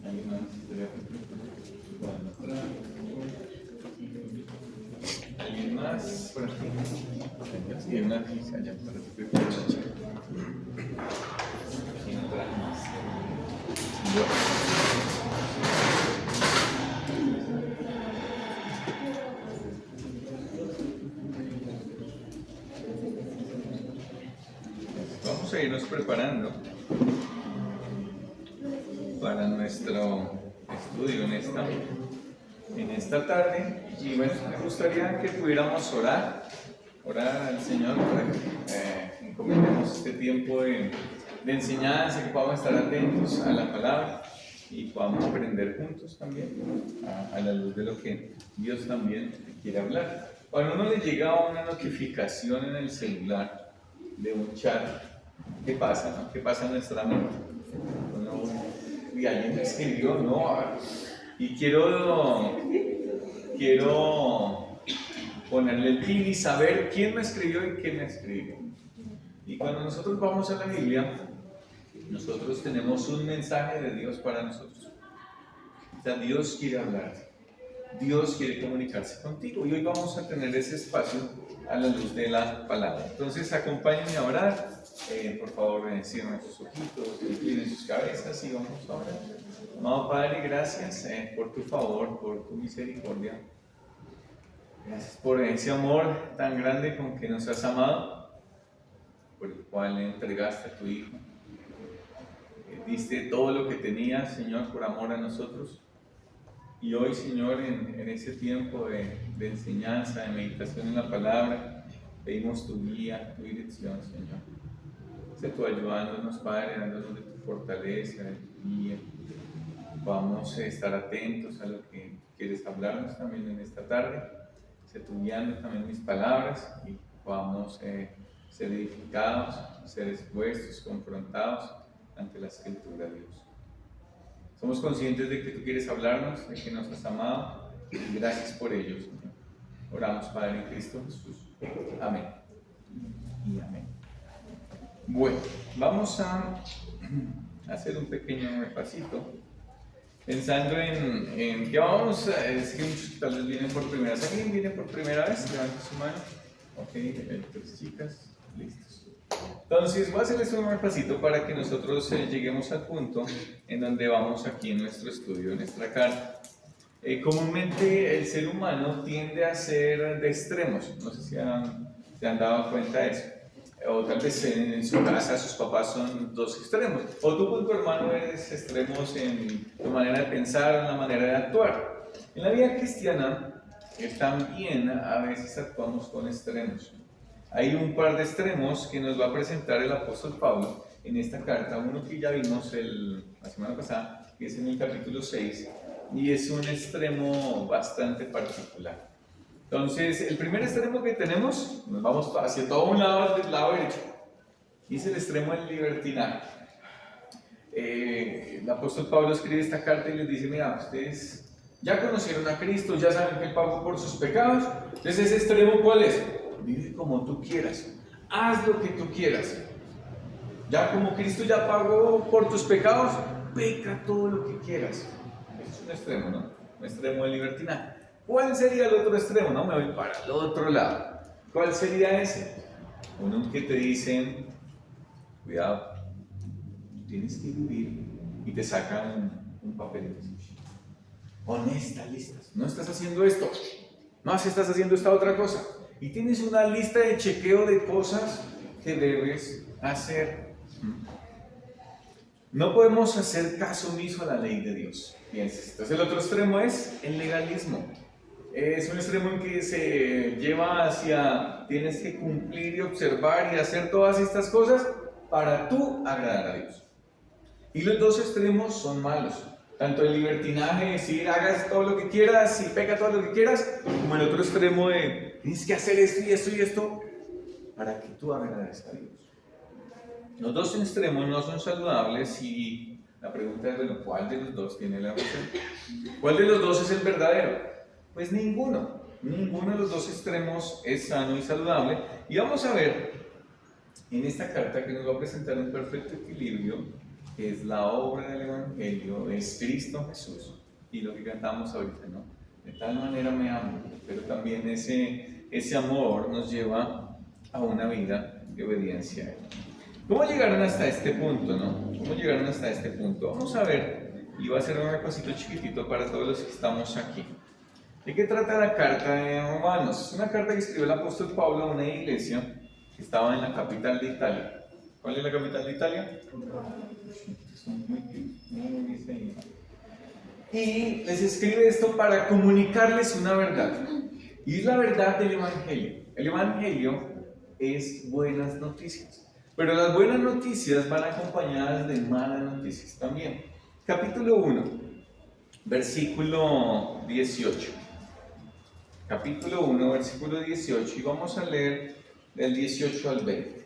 ¿Alguien más? ¿Alguien más? Por aquí. Sí, una pizza ya para tu noche. ¿Quién trae más? Vamos a irnos preparando para nuestro estudio en esta tarde. Y bueno, me gustaría que pudiéramos orar al Señor para que encomendemos este tiempo de enseñanza, que podamos estar atentos a la palabra y podamos aprender juntos también a la luz de lo que Dios también quiere hablar. Cuando uno le llega una notificación en el celular de un chat, ¿qué pasa? ¿No? ¿Qué pasa en nuestra mente? Y alguien me escribió, no, y quiero ponerle el pin y saber quién me escribió y quién me escribió. Y cuando nosotros vamos a la Biblia, nosotros tenemos un mensaje de Dios para nosotros. O sea, Dios quiere hablar, Dios quiere comunicarse contigo, y hoy vamos a tener ese espacio a la luz de la palabra. Entonces, acompáñenme a orar. Por favor, cierren sus ojitos, inclinen sus cabezas y vamos a orar. Amado Padre, gracias por tu favor, por tu misericordia. Gracias por ese amor tan grande con que nos has amado, por el cual entregaste a tu Hijo. Diste todo lo que tenías, Señor, por amor a nosotros. Y hoy, Señor, en ese tiempo de enseñanza, de meditación en la palabra, pedimos tu guía, tu dirección, Señor. Sé tú ayudándonos, Padre, dándonos de tu fortaleza, de tu guía. Vamos a estar atentos a lo que quieres hablarnos también en esta tarde. Sé tú guiando también mis palabras y podamos ser edificados, ser expuestos, confrontados ante la Escritura, Dios. Somos conscientes de que tú quieres hablarnos, de que nos has amado, y gracias por ello, Señor. Oramos, Padre, en Cristo Jesús. Amén. Y amén. Bueno, vamos a hacer un pequeño repasito, pensando en que vamos a decir que muchos tal vez vienen por primera vez. ¿Alguien viene por primera vez? Levanta su mano. Ok, 3 chicas, listos. Entonces, voy a hacerles un repasito para que nosotros lleguemos al punto en donde vamos aquí en nuestro estudio, en nuestra carta. Comúnmente el ser humano tiende a ser de extremos. No sé si se han dado cuenta de eso. O tal vez en su casa sus papás son dos extremos. O tú con tu hermano eres extremos en tu manera de pensar, en la manera de actuar. En la vida cristiana también a veces actuamos con extremos. Hay un par de extremos que nos va a presentar el apóstol Pablo en esta carta. Uno que ya vimos la semana pasada, que es en el capítulo 6, y es un extremo bastante particular. Entonces, el primer extremo que tenemos, nos vamos hacia todo un lado, del lado derecho, y es el extremo del libertinaje. El apóstol Pablo escribe esta carta y les dice, mira, ustedes ya conocieron a Cristo, ya saben que Él pagó por sus pecados. Entonces, ese extremo, ¿cuál es? Vive como tú quieras, haz lo que tú quieras. Ya como Cristo ya pagó por tus pecados, peca todo lo que quieras. Ese es un extremo, ¿no? Un extremo de libertinaje. ¿Cuál sería el otro extremo? No, me voy para el otro lado. ¿Cuál sería ese? Uno que te dicen, cuidado, tienes que vivir, y te sacan un papel. Honesta, listas. No estás haciendo esto, no estás haciendo esta otra cosa. Y tienes una lista de chequeo de cosas que debes hacer. No podemos hacer caso omiso a la ley de Dios. Pienses. Entonces el otro extremo es el legalismo. Es un extremo en que se lleva hacia tienes que cumplir y observar y hacer todas estas cosas para tú agradar a Dios. Y los dos extremos son malos. Tanto el libertinaje, decir hagas todo lo que quieras y peca todo lo que quieras, como el otro extremo de tienes que hacer esto y esto y esto para que tú agrades a Dios. Los dos extremos no son saludables y la pregunta es, bueno, ¿cuál de los dos tiene la razón? ¿Cuál de los dos es el verdadero? Pues ninguno de los dos extremos es sano y saludable. Y vamos a ver en esta carta que nos va a presentar un perfecto equilibrio que es la obra del Evangelio, es Cristo Jesús. Y lo que cantamos ahorita, ¿no? De tal manera me amo, pero también ese amor nos lleva a una vida de obediencia a Él. ¿Cómo llegaron hasta este punto, no? ¿Cómo llegaron hasta este punto? Vamos a ver, y va a ser un repasito chiquitito para todos los que estamos aquí. ¿De qué trata la carta de Romanos? Es una carta que escribió el apóstol Pablo a una iglesia que estaba en la capital de Italia. ¿Cuál es la capital de Italia? Y les escribe esto para comunicarles una verdad. Y es la verdad del Evangelio. El Evangelio es buenas noticias. Pero las buenas noticias van acompañadas de malas noticias también. Capítulo 1, versículo 18. Capítulo 1, versículo 18. Y vamos a leer del 18 al 20.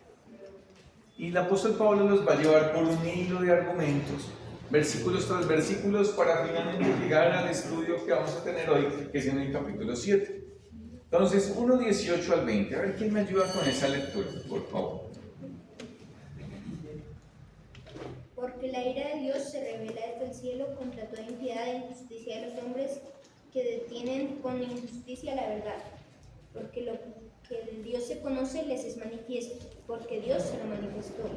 Y el apóstol Pablo los va a llevar por un hilo de argumentos, versículos tras versículos, para finalmente llegar al estudio que vamos a tener hoy, que es en el capítulo 7. Entonces, 1, 18 al 20. A ver quién me ayuda con esa lectura, por favor. Porque la ira de Dios se revela desde el cielo contra toda impiedad e injusticia de los hombres que detienen con injusticia la verdad. Porque lo que de Dios se conoce les es manifiesto, porque Dios se lo manifestó.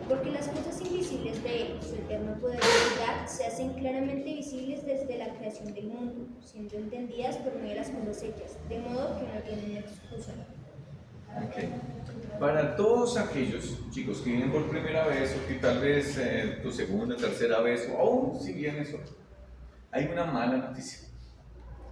Porque las cosas invisibles de Él, su eterno poder y bondad, se hacen claramente visibles desde la creación del mundo, siendo entendidas por medio de las cosas hechas, de modo que no tienen excusa. Okay. Para todos aquellos chicos que vienen por primera vez o que tal vez tu segunda, tercera vez o aún si vienes hoy, hay una mala noticia.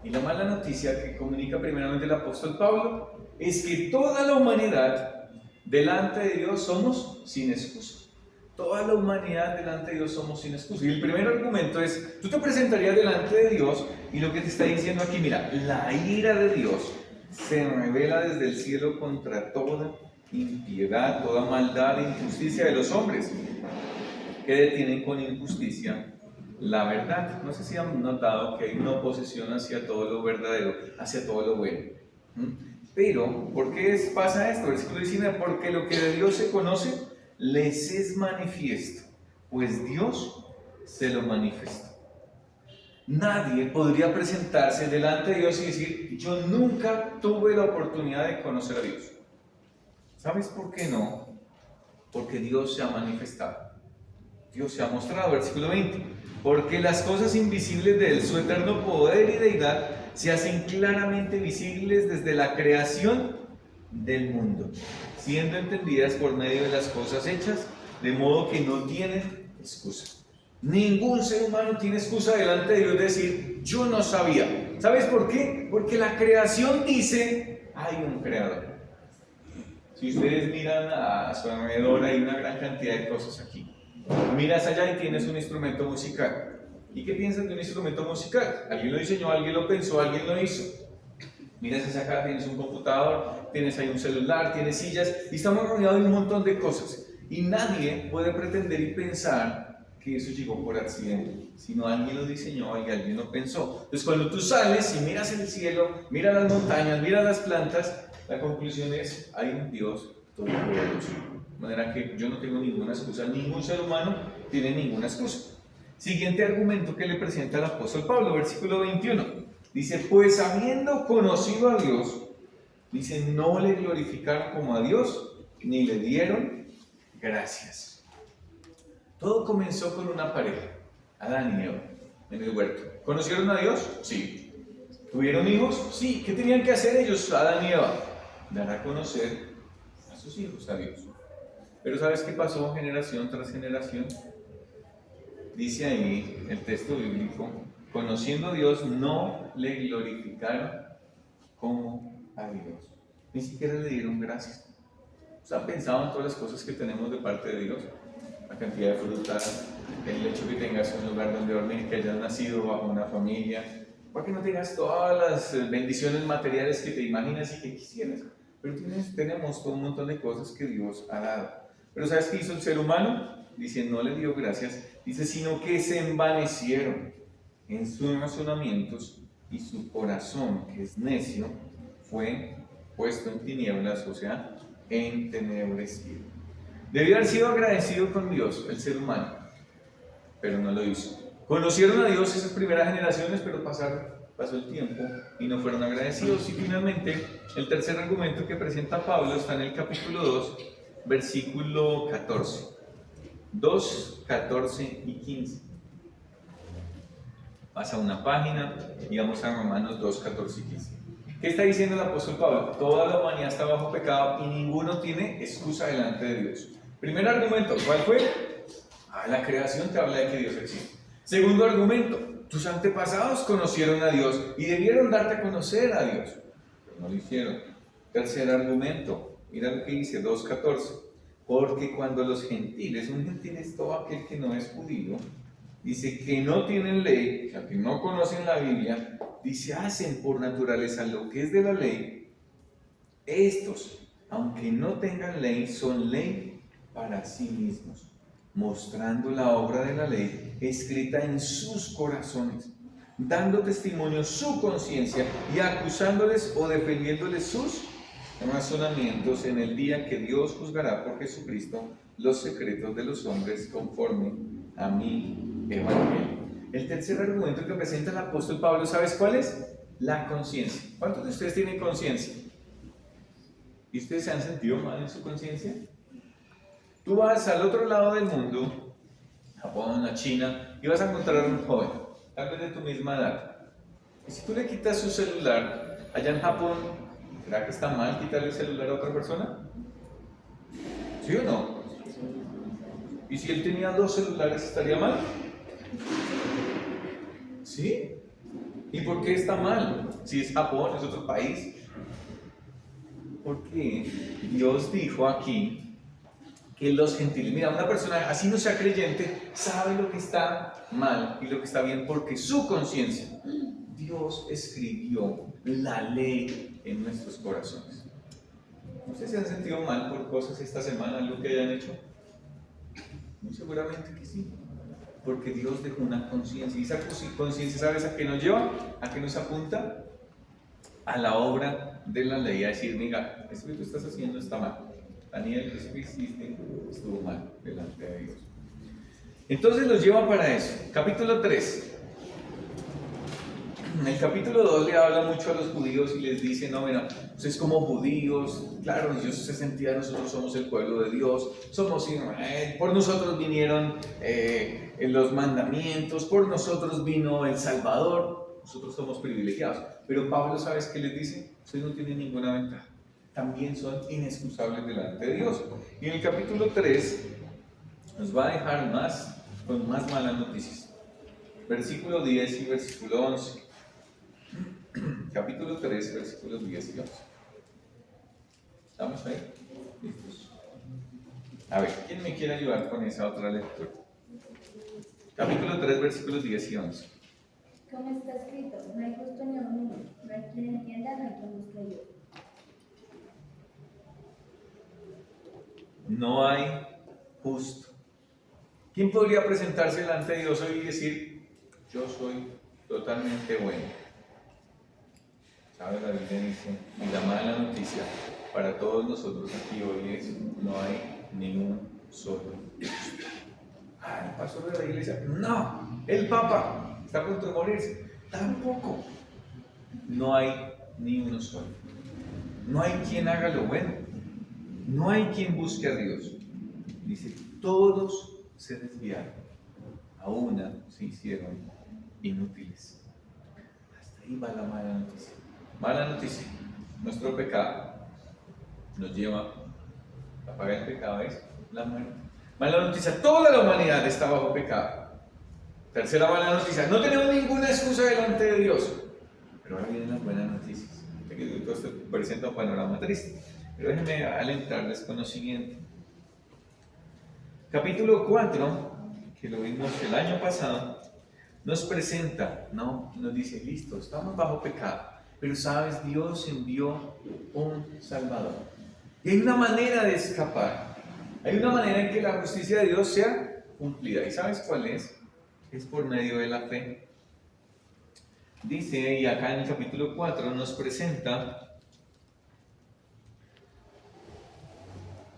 Y la mala noticia que comunica primeramente el apóstol Pablo es que toda la humanidad delante de Dios somos sin excusa. Toda la humanidad delante de Dios somos sin excusa. Y el primer argumento es, tú te presentarías delante de Dios y lo que te está diciendo aquí, mira, la ira de Dios se revela desde el cielo contra toda impiedad, toda maldad e injusticia de los hombres que detienen con injusticia la verdad. No sé si han notado que hay una oposición hacia todo lo verdadero, hacia todo lo bueno. Pero, ¿por qué pasa esto? Versículo 19, porque lo que de Dios se conoce les es manifiesto, pues Dios se lo manifestó. Nadie podría presentarse delante de Dios y decir, yo nunca tuve la oportunidad de conocer a Dios. ¿Sabes por qué no? Porque Dios se ha manifestado. Dios se ha mostrado, versículo 20. Porque las cosas invisibles de Él, su eterno poder y deidad, se hacen claramente visibles desde la creación del mundo, siendo entendidas por medio de las cosas hechas, de modo que no tienen excusa. Ningún ser humano tiene excusa delante de Dios de decir, yo no sabía. ¿Sabes por qué? Porque la creación dice, hay un creador. Si ustedes miran a su alrededor, hay una gran cantidad de cosas aquí. Miras allá y tienes un instrumento musical. ¿Y qué piensas de un instrumento musical? Alguien lo diseñó, alguien lo pensó, alguien lo hizo. Miras hacia acá, tienes un computador, tienes ahí un celular, tienes sillas, y estamos rodeados de un montón de cosas. Y nadie puede pretender y pensar que eso llegó por accidente, sino alguien lo diseñó y alguien lo pensó. Entonces cuando tú sales y miras el cielo, miras las montañas, miras las plantas, la conclusión es, hay un Dios todopoderoso. De manera que yo no tengo ninguna excusa, ningún ser humano tiene ninguna excusa. Siguiente argumento que le presenta el apóstol Pablo, versículo 21. Dice, pues habiendo conocido a Dios, dice, no le glorificaron como a Dios, ni le dieron gracias. Todo comenzó con una pareja, Adán y Eva, en el huerto. ¿Conocieron a Dios? Sí. ¿Tuvieron hijos? Sí. ¿Qué tenían que hacer ellos, Adán y Eva? Dar a conocer a sus hijos a Dios. Pero ¿sabes qué pasó generación tras generación? Dice ahí el texto bíblico, conociendo a Dios no le glorificaron como a Dios. Ni siquiera le dieron gracias. ¿Ustedes han pensado en todas las cosas que tenemos de parte de Dios? La cantidad de frutas, el hecho que tengas un lugar donde dormir, que hayas nacido bajo una familia, porque no tengas todas las bendiciones materiales que te imaginas y que quisieras. Pero tenemos todo un montón de cosas que Dios ha dado. Pero ¿sabes qué hizo el ser humano? Dice, no le dio gracias. Dice, sino que se envanecieron en sus razonamientos y su corazón, que es necio, fue puesto en tinieblas, o sea, entenebrecido. Debió haber sido agradecido con Dios, el ser humano, pero no lo hizo. Conocieron a Dios esas primeras generaciones, pero pasó el tiempo y no fueron agradecidos. Y finalmente, el tercer argumento que presenta Pablo está en el capítulo 2, versículo 14. 2, 14 y 15. Pasa una página y vamos a Romanos 2, 14 y 15. ¿Qué está diciendo el apóstol Pablo? Toda la humanidad está bajo pecado y ninguno tiene excusa delante de Dios. Primer argumento, ¿cuál fue? La creación te habla de que Dios existe. Segundo argumento, tus antepasados conocieron a Dios y debieron darte a conocer a Dios, pero no lo hicieron. Tercer argumento, mira lo que dice 2.14. Porque cuando los gentiles, un gentil es todo aquel que no es judío, dice que no tienen ley, o sea, que no conocen la Biblia, dice, hacen por naturaleza lo que es de la ley. Estos, aunque no tengan ley, son ley para sí mismos, mostrando la obra de la ley escrita en sus corazones, dando testimonio su conciencia y acusándoles o defendiéndoles sus razonamientos en el día que Dios juzgará por Jesucristo los secretos de los hombres conforme a mi evangelio. El tercer argumento que presenta el apóstol Pablo, ¿sabes cuál es? La conciencia. ¿Cuántos de ustedes tienen conciencia? ¿Y ustedes se han sentido mal en su conciencia? Tú vas al otro lado del mundo, Japón, a China, y vas a encontrar a un joven, tal vez de tu misma edad. Y si tú le quitas su celular, allá en Japón, ¿será que está mal quitarle el celular a otra persona? ¿Sí o no? ¿Y si él tenía 2 celulares, estaría mal? ¿Sí? ¿Y por qué está mal? Si es Japón, es otro país. Porque Dios dijo aquí que los gentiles, mira, una persona así no sea creyente, sabe lo que está mal y lo que está bien porque su conciencia, Dios escribió la ley en nuestros corazones. ¿Ustedes se han sentido mal por cosas esta semana, algo que hayan hecho? Muy seguramente que sí, porque Dios dejó una conciencia. Y esa conciencia, ¿sabes a qué nos lleva? ¿A qué nos apunta? A la obra de la ley, a decir, mira, esto que tú estás haciendo está mal. Daniel, eso que hiciste estuvo mal delante de Dios. Entonces los lleva para eso. Capítulo 3. En el capítulo 2 le habla mucho a los judíos y les dice, no, mira, ustedes como judíos, claro, Dios se sentía, nosotros somos el pueblo de Dios, somos Israel, por nosotros vinieron los mandamientos, por nosotros vino el Salvador, nosotros somos privilegiados. Pero Pablo, ¿sabes qué les dice? Ustedes no tienen ninguna ventaja, también son inexcusables delante de Dios. Y en el capítulo 3 nos va a dejar con más malas noticias. Versículo 10 y versículo 11. Capítulo 3, versículos 10 y 11. ¿Estamos ahí? ¿Listos? A ver, ¿quién me quiere ayudar con esa otra lectura? Capítulo 3, versículos 10 y 11. Como está escrito, no hay justo ni aun uno, no hay quien entienda, no hay quien busque a Dios. No hay justo. ¿Quién podría presentarse delante de Dios hoy y decir, yo soy totalmente bueno? ¿Sabe? La Biblia dice, y la mala noticia para todos nosotros aquí hoy es, no hay ningún solo justo. El pastor de la iglesia, no. El Papa está a punto de morirse, tampoco. No hay ni uno solo. No hay quien haga lo bueno. No hay quien busque a Dios. Dice, todos se desviaron. A una se hicieron inútiles. Hasta ahí va la mala noticia. Mala noticia. Nuestro pecado nos lleva, la paga del pecado es la muerte. Mala noticia, toda la humanidad está bajo pecado. Tercera mala noticia, no tenemos ninguna excusa delante de Dios. Pero ahora vienen las buenas noticias. Todo esto presenta un panorama triste. Pero déjenme alentarles con lo siguiente. Capítulo 4, que lo vimos el año pasado, nos presenta, ¿no? Nos dice, listo, estamos bajo pecado. Pero sabes, Dios envió un Salvador. Y hay una manera de escapar. Hay una manera en que la justicia de Dios sea cumplida. ¿Y sabes cuál es? Es por medio de la fe. Dice, y acá en el capítulo 4 nos presenta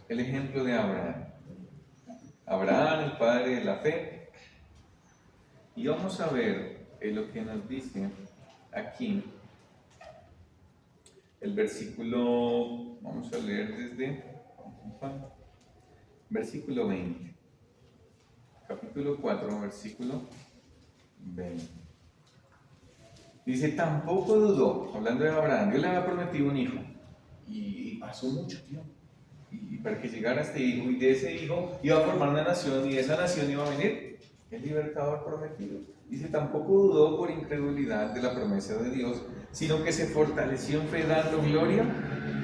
el ejemplo de Abraham. Abraham, el padre de la fe, Y vamos a ver lo que nos dice aquí el versículo, vamos a leer desde versículo 20, capítulo 4, versículo 20. Dice, tampoco dudó, hablando de Abraham, Dios le había prometido un hijo, y pasó mucho tiempo, y para que llegara este hijo, y de ese hijo iba a formar una nación, y de esa nación iba a venir el libertador prometido. Dice, tampoco dudó por incredulidad de la promesa de Dios, sino que se fortaleció en fe dando gloria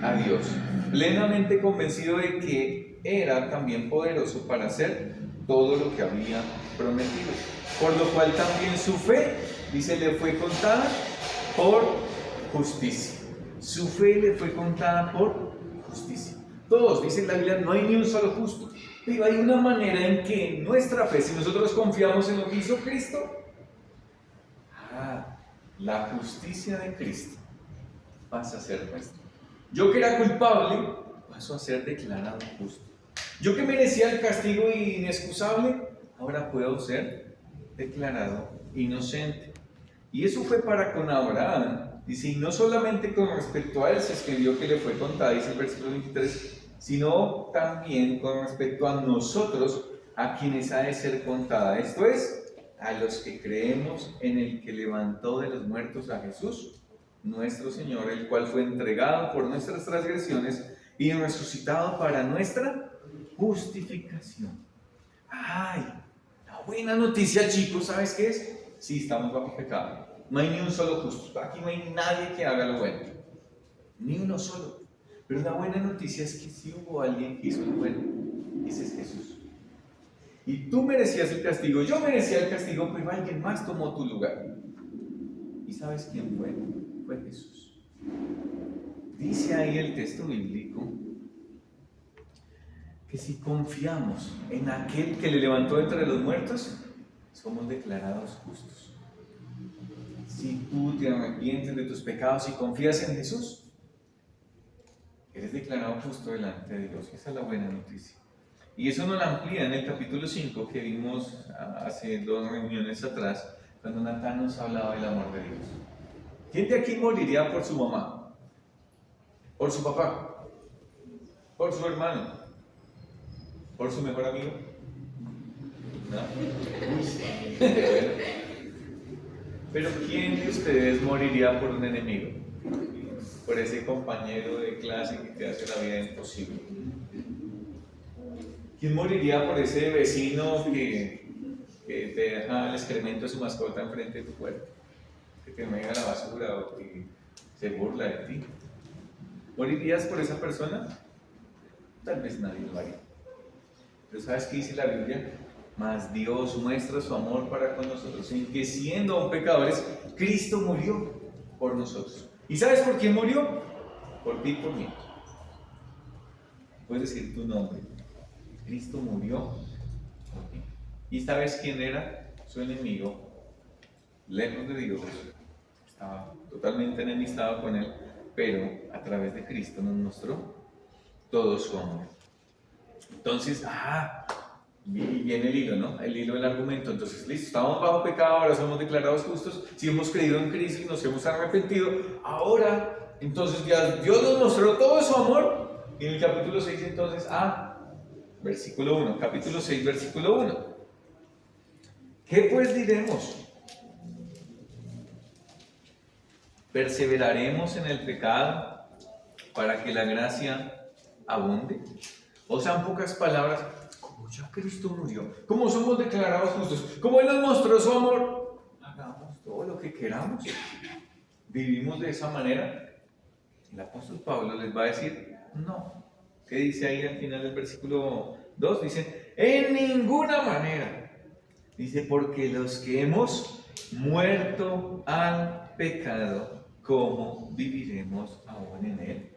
a Dios, plenamente convencido de que era también poderoso para hacer todo lo que había prometido. Por lo cual también su fe, dice, le fue contada por justicia. Su fe le fue contada por justicia. Todos, dice la Biblia, no hay ni un solo justo. Pero hay una manera en que nuestra fe, si nosotros confiamos en lo que hizo Cristo, la justicia de Cristo pasa a ser nuestra. Yo que era culpable, paso a ser declarado justo. Yo que merecía el castigo inexcusable, ahora puedo ser declarado inocente. Y eso fue para con Abraham. Dice, y no solamente con respecto a él se escribió que le fue contada, dice el versículo 23, sino también con respecto a nosotros, a quienes ha de ser contada. Esto es, a los que creemos en el que levantó de los muertos a Jesús, nuestro Señor, el cual fue entregado por nuestras transgresiones y resucitado para nuestra justificación. ¡Ay! La buena noticia, chicos, ¿sabes qué es? Sí, estamos bajo pecado. No hay ni un solo justo. Aquí no hay nadie que haga lo bueno. Ni uno solo. Pero la buena noticia es que sí hubo alguien que hizo lo bueno. Ese es Jesús. Y tú merecías el castigo, yo merecía el castigo, pero alguien más tomó tu lugar. ¿Y sabes quién fue? Fue Jesús. Dice ahí el texto bíblico que si confiamos en aquel que le levantó entre los muertos, somos declarados justos. Si tú te arrepientes de tus pecados y confías en Jesús, eres declarado justo delante de Dios. Esa es la buena noticia. Y eso nos lo amplía en el capítulo 5 que vimos hace 2 reuniones atrás, cuando Natán nos hablaba del amor de Dios. ¿Quién de aquí moriría por su mamá? ¿Por su papá? ¿Por su hermano? ¿Por su mejor amigo? ¿No? Pero ¿quién de ustedes moriría por un enemigo? Por ese compañero de clase que te hace la vida imposible. ¿Quién moriría por ese vecino que te deja el excremento de su mascota enfrente de tu cuerpo? Que te mega la basura o que se burla de ti. ¿Morirías por esa persona? Tal vez nadie lo haría. Pero ¿sabes qué dice la Biblia? Mas Dios muestra su amor para con nosotros, en que siendo aún pecadores, Cristo murió por nosotros. ¿Y sabes por quién murió? Por ti y por mí. Puedes decir tu nombre. Cristo murió por ti. ¿Y sabes quién era? Su enemigo, lejos de Dios, estaba totalmente enemistado con él, pero a través de Cristo nos mostró todo su amor. Entonces, viene el hilo, ¿no? El hilo del argumento. Entonces, listo, estamos bajo pecado, ahora somos declarados justos. Si hemos creído en Cristo y nos hemos arrepentido, ahora, entonces ya Dios nos mostró todo su amor. Y en el capítulo 6, entonces, versículo 1, capítulo 6, versículo 1. ¿Qué pues diremos? ¿Perseveraremos en el pecado para que la gracia abunde? O sea, en pocas palabras, como ya Cristo murió, como somos declarados justos, como Él nos mostró su amor, hagamos todo lo que queramos. ¿Vivimos de esa manera? El apóstol Pablo les va a decir, no. ¿Qué dice ahí al final del versículo 2? Dice, en ninguna manera. Dice, porque los que hemos muerto al pecado, ¿cómo viviremos aún en él?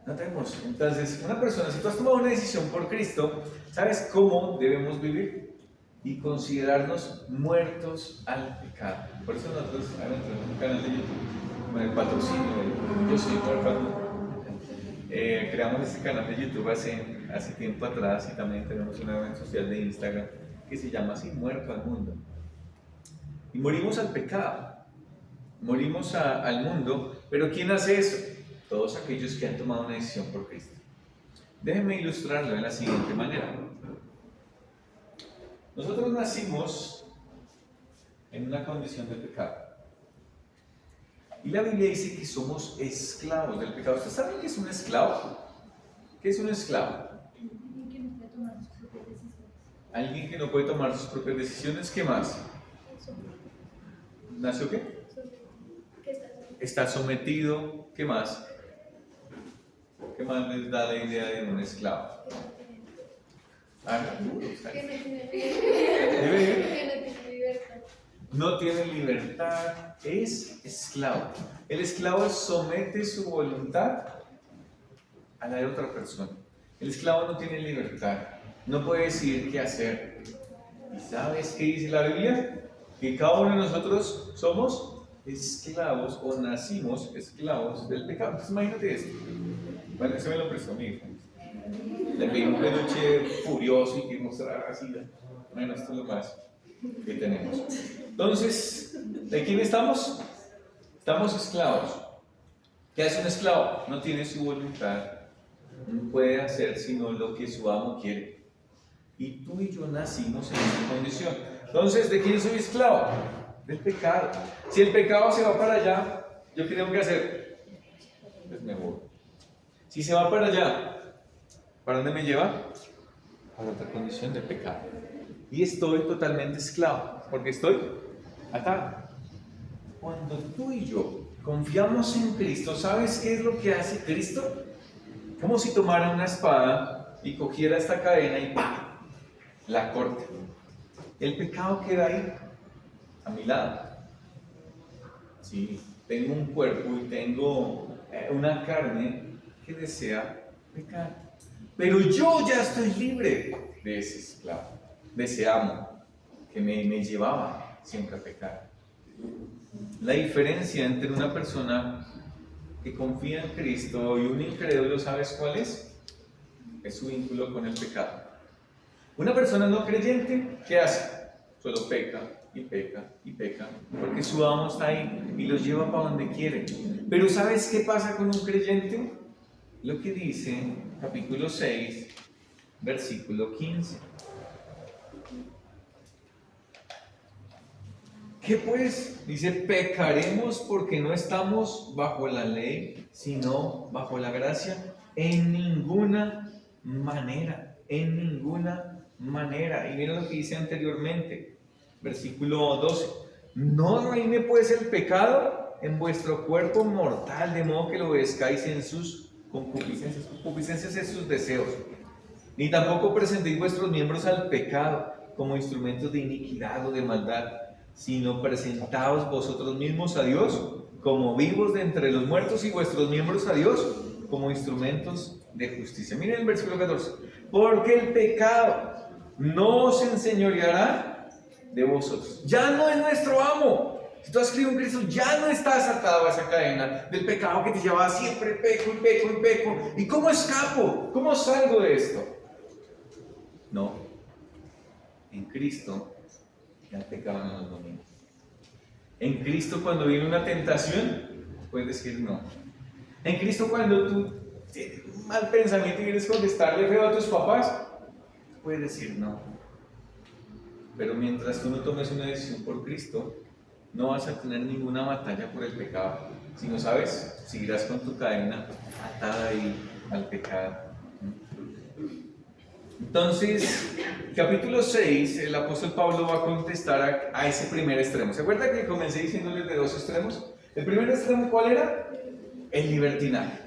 No tenemos. Entonces, una persona, si tú has tomado una decisión por Cristo, ¿sabes cómo debemos vivir? Y considerarnos muertos al pecado. Por eso nosotros tenemos un canal de YouTube con el patrocinio de Yo Soy Huérfano. Creamos este canal de YouTube hace tiempo atrás y también tenemos una red social de Instagram que se llama así, Muerto al Mundo. y morimos al pecado, morimos al mundo, pero ¿quién hace eso? Todos aquellos que han tomado una decisión por Cristo. Déjenme ilustrarlo de la siguiente manera. Nosotros nacimos en una condición de pecado. Y la Biblia dice que somos esclavos del pecado. ¿Ustedes saben qué es un esclavo? ¿Qué es un esclavo? Alguien que no puede tomar sus propias decisiones. ¿Qué más? ¿Nació qué? Está sometido. ¿Qué más? ¿Qué más les da la idea de un esclavo? No tiene libertad, es esclavo. El esclavo somete su voluntad a la de otra persona. El esclavo no tiene libertad, no puede decidir qué hacer. ¿Y sabes qué dice la Biblia? Que cada uno de nosotros somos esclavos o nacimos esclavos del pecado. Entonces imagínate esto. Bueno, eso me lo prestó mi hijo. Le pedí un peluche furioso y que mostrara así. Bueno, esto es lo más que tenemos. Entonces, ¿de quién estamos? Estamos esclavos. ¿Qué hace un esclavo? No tiene su voluntad, no puede hacer sino lo que su amo quiere. Y tú y yo nacimos en esa condición. Entonces, ¿de quién soy esclavo? Del pecado. Si el pecado se va para allá, ¿yo qué tengo que hacer? Pues me voy. Si se va para allá, ¿para dónde me lleva? A otra condición de pecado. Y estoy totalmente esclavo, porque estoy atado. Cuando tú y yo confiamos en Cristo, ¿sabes qué es lo que hace Cristo? Como si tomara una espada y cogiera esta cadena y ¡pam!, la corta. El pecado queda ahí, a mi lado. Sí, tengo un cuerpo y tengo una carne que desea pecar. Pero yo ya estoy libre de ese esclavo, de ese amo que me llevaba siempre a pecar. La diferencia entre una persona que confía en Cristo y un incrédulo, ¿sabes cuál es? Es su vínculo con el pecado. Una persona no creyente, ¿qué hace? Solo peca y peca y peca, porque su amo está ahí y los lleva para donde quiere. Pero ¿sabes qué pasa con un creyente? Lo que dice capítulo 6, versículo 15. ¿Qué pues? Dice, pecaremos porque no estamos bajo la ley, sino bajo la gracia. En ninguna manera, en ninguna manera. Y mira lo que dice anteriormente, versículo 12. No reine pues el pecado en vuestro cuerpo mortal, de modo que lo obedezcáis en sus concupiscencias. Concupiscencias es sus deseos. Ni tampoco presentéis vuestros miembros al pecado como instrumentos de iniquidad o de maldad, sino presentaos vosotros mismos a Dios como vivos de entre los muertos y vuestros miembros a Dios como instrumentos de justicia. Miren el versículo 14. Porque el pecado no se enseñoreará de vosotros. Ya no es nuestro amo. Si tú has creído en Cristo, ya no estás atado a esa cadena del pecado que te llevaba siempre peco y peco y peco. ¿Y cómo escapo? ¿Cómo salgo de esto? No. En Cristo ya el pecado no nos domina. En Cristo, cuando viene una tentación, puedes decir no. En Cristo, cuando tú tienes un mal pensamiento y quieres contestarle feo a tus papás, puedes decir no. Pero mientras tú no tomes una decisión por Cristo, no vas a tener ninguna batalla por el pecado, sino, ¿sabes? Seguirás con tu cadena atada ahí al pecado. Entonces, capítulo 6, el apóstol Pablo va a contestar a ese primer extremo. ¿Se acuerdan que comencé diciéndoles de dos extremos? El primer extremo, ¿cuál era? El libertinaje.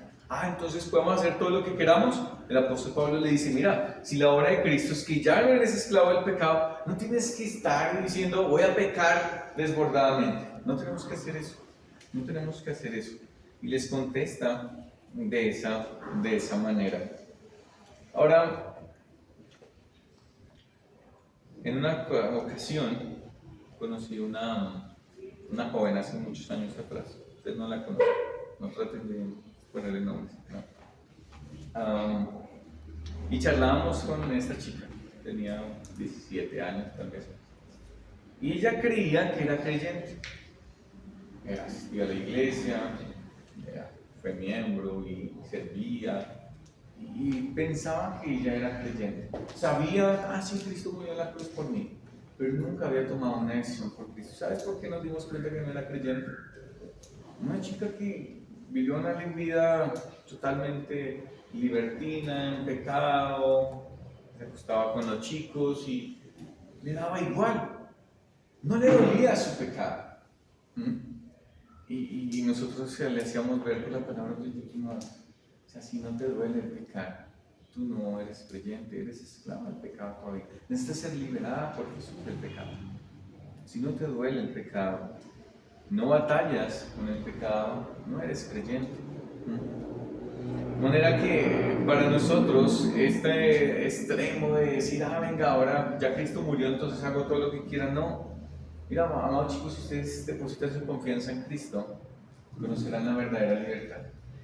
Entonces podemos hacer todo lo que queramos. El apóstol Pablo le dice, mira, si la obra de Cristo es que ya no eres esclavo del pecado, no tienes que estar diciendo, voy a pecar desbordadamente. No tenemos que hacer eso. No tenemos que hacer eso. Y les contesta de esa manera. Ahora, en una ocasión conocí una joven hace muchos años atrás. Ustedes no la conocen, no traten de ponerle nombres. ¿No? Y charlábamos con esta chica, tenía 17 años tal vez. Y ella creía que era creyente. Asistía a la iglesia, fue miembro y servía. Y pensaba que ella era creyente. Sabía, sí, Cristo murió en la cruz por mí. Pero nunca había tomado una decisión por Cristo. ¿Sabes por qué nos dimos cuenta que no era creyente? Una chica que vivió una vida totalmente libertina, en pecado, se acostaba con los chicos y le daba igual, no le dolía su pecado. Y nosotros le hacíamos ver que la palabra de Dios no, o sea, si no te duele el pecado, tú no eres creyente, eres esclava del pecado todavía. Necesitas ser liberada por Jesús del pecado. Si no te duele el pecado, no batallas con el pecado, no eres creyente. De manera que para nosotros este extremo de decir, venga, ahora ya Cristo murió, entonces hago todo lo que quiera, no. Mira, amados chicos, si ustedes depositan su confianza en Cristo, conocerán la verdadera libertad.